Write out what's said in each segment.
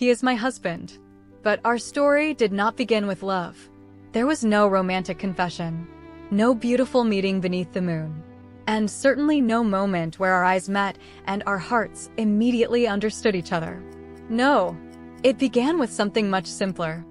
He is my husband. But our story did not begin with love. There was no romantic confession, no beautiful meeting beneath the moon, and certainly no moment where our eyes met and our hearts immediately understood each other. No, it began with something much simpler.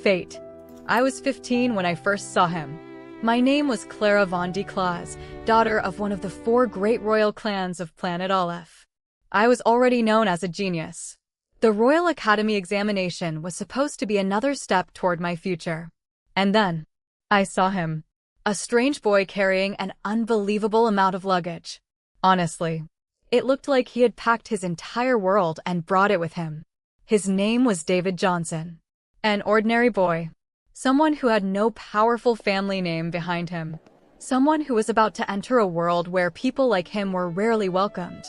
Fate. I was 15 when I first saw him. My name was Claera von de Claus, daughter of one of the 4 great royal clans of planet Aleph. I was already known as a genius. The Royal Academy examination was supposed to be another step toward my future. And then, I saw him. A strange boy carrying an unbelievable amount of luggage. Honestly, it looked like he had packed his entire world and brought it with him. His name was David Johnson. An ordinary boy. Someone who had no powerful family name behind him. Someone who was about to enter a world where people like him were rarely welcomed.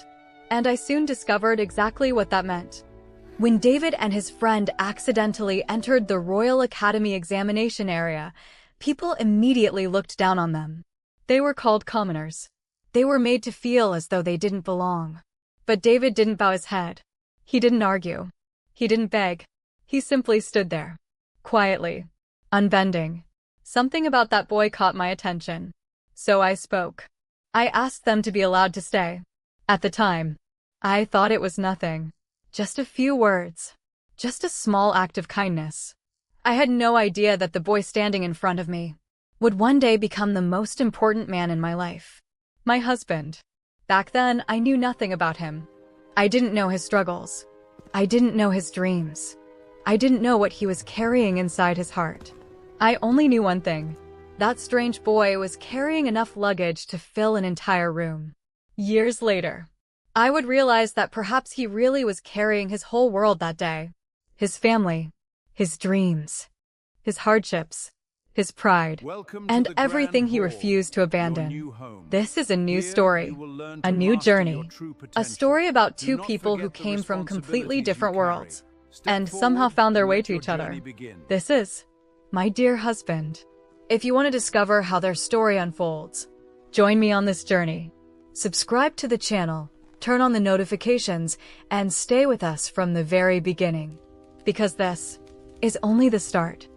And I soon discovered exactly what that meant. When David and his friend accidentally entered the Royal Academy examination area, people immediately looked down on them. They were called commoners. They were made to feel as though they didn't belong. But David didn't bow his head. He didn't argue. He didn't beg. He simply stood there. Quietly. Unbending. Something about that boy caught my attention. So I spoke. I asked them to be allowed to stay. At the time, I thought it was nothing. Just a few words. Just a small act of kindness. I had no idea that the boy standing in front of me would one day become the most important man in my life. My husband. Back then, I knew nothing about him. I didn't know his struggles. I didn't know his dreams. I didn't know what he was carrying inside his heart. I only knew one thing. That strange boy was carrying enough luggage to fill an entire room. Years later, I would realize that perhaps he really was carrying his whole world that day. His family, his dreams, his hardships, his pride, and everything he refused to abandon. This is a new story, a new journey, a story about 2 people who came from completely different worlds and somehow found their way to each other. This is My Dear Husband. If you want to discover how their story unfolds, join me on this journey. Subscribe to the channel, turn on the notifications, and stay with us from the very beginning. Because this is only the start.